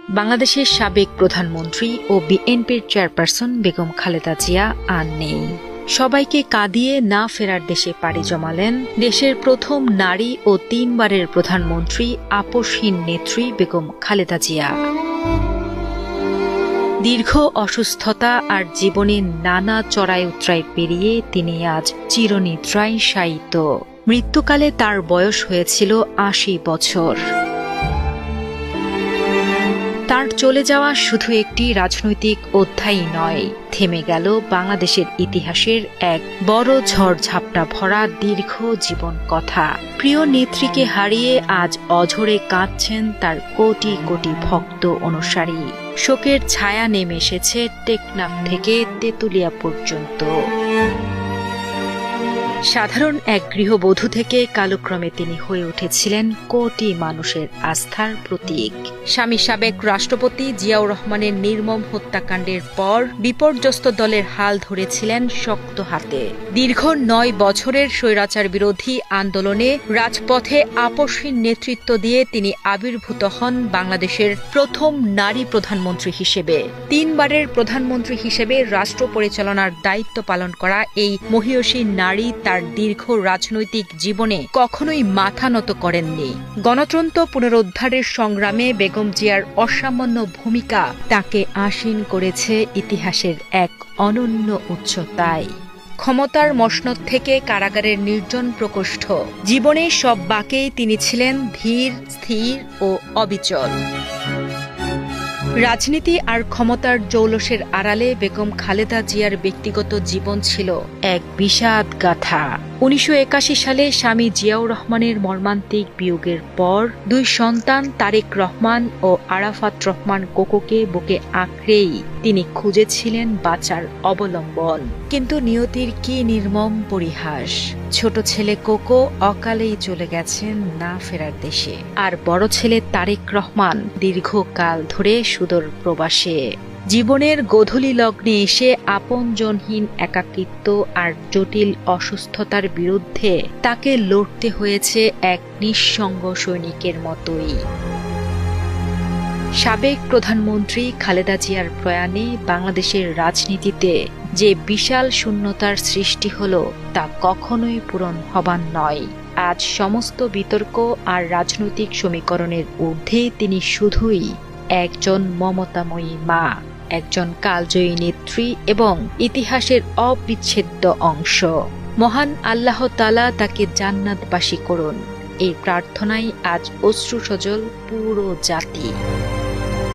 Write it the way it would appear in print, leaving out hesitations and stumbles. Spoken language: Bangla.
বাংলাদেশের সাবেক প্রধানমন্ত্রী ও বিএনপির চেয়ারপারসন বেগম খালেদা জিয়া আর নেই। সবাইকে কাঁদিয়ে না ফেরার দেশে পাড়ি জমালেন দেশের প্রথম নারী ও 3 বারের প্রধানমন্ত্রী আপসহীন নেত্রী বেগম খালেদা জিয়া। দীর্ঘ অসুস্থতা আর জীবনের নানা চড়াই উতরাই পেরিয়ে তিনি আজ চিরনিদ্রায় শায়িত। মৃত্যুকালে তার বয়স হয়েছিল ৮০ বছর। তার চলে যাওয়া শুধু একটি রাজনৈতিক অধ্যায়ই নয়, থেমে গেল বাংলাদেশের ইতিহাসের এক বড় ঝড়ঝাপটা ভরা দীর্ঘ জীবন কথা। প্রিয় নেত্রীকে হারিয়ে আজ অঝরে কাঁদছেন তার কোটি কোটি ভক্ত অনুসারী। শোকের ছায়া নেমে এসেছে টেকনাফ থেকে তেঁতুলিয়া পর্যন্ত। সাধারণ এক গৃহবধূ থেকে কালক্রমে তিনি হয়ে উঠেছিলেন কোটি মানুষের আস্থার প্রতীক। স্বামী সাবেক রাষ্ট্রপতি জিয়াউর রহমানের নির্মম হত্যাকাণ্ডের পর বিপর্যস্ত দলের হাল ধরেছিলেন শক্ত হাতে। দীর্ঘ ৯ বছরের স্বৈরাচার বিরোধী আন্দোলনে রাজপথে আপসহীন নেতৃত্ব দিয়ে তিনি আবির্ভূত হন বাংলাদেশের প্রথম নারী প্রধানমন্ত্রী হিসেবে। 3 বারের প্রধানমন্ত্রী হিসেবে রাষ্ট্র পরিচালনার দায়িত্ব পালন করা এই মহীয়সী নারী তার দীর্ঘ রাজনৈতিক জীবনে কখনোই মাথা নত করেননি। গণতন্ত্র পুনরুদ্ধারের সংগ্রামে বেগম জিয়ার অসামান্য ভূমিকা তাকে আসীন করেছে ইতিহাসের এক অনন্য উচ্চতায়। ক্ষমতার মসনদ থেকে কারাগারের নির্জন প্রকোষ্ঠ, জীবনের সব বাঁকেই তিনি ছিলেন ধীর, স্থির ও অবিচল। রাজনীতি আর ক্ষমতার জৌলসের আড়ালে বেগম খালেদা জিয়ার ব্যক্তিগত জীবন ছিল এক বিষাদ গাথা। ১৯৮১ সালে স্বামী জিয়াউর রহমানের মর্মান্তিক বিয়োগের পর 2 সন্তান তারেক রহমান ও আরাফাত রহমান কোকোকে বুকে আঁকড়েই তিনি খুঁজেছিলেন বাঁচার অবলম্বন। কিন্তু নিয়তির কি নির্মম পরিহাস, ছোট ছেলে কোকো অকালেই চলে গেছেন না ফেরার দেশে, আর বড় ছেলে তারেক রহমান দীর্ঘকাল ধরে সুদূর প্রবাসে। জীবনের গোধূলি লগ্নে এসে আপনজনহীন একাকিত্ব আর জটিল অসুস্থতার বিরুদ্ধে তাকে লড়তে হয়েছে এক নিঃসঙ্গ সৈনিকের মতোই। সাবেক প্রধানমন্ত্রী খালেদা জিয়ার প্রয়াণে বাংলাদেশের রাজনীতিতে যে বিশাল শূন্যতার সৃষ্টি হল তা কখনোই পূরণ হবার নয়। আজ সমস্ত বিতর্ক আর রাজনৈতিক সমীকরণের ঊর্ধ্বে তিনি শুধুই একজন মমতাময়ী মা, একজন কালজয়ী নেত্রী এবং ইতিহাসের অবিচ্ছেদ্য অংশ। মহান আল্লাহ তাআলা তাকে জান্নাতবাসী করুন, এই প্রার্থনাই আজ অশ্রুসজল পুরো জাতি।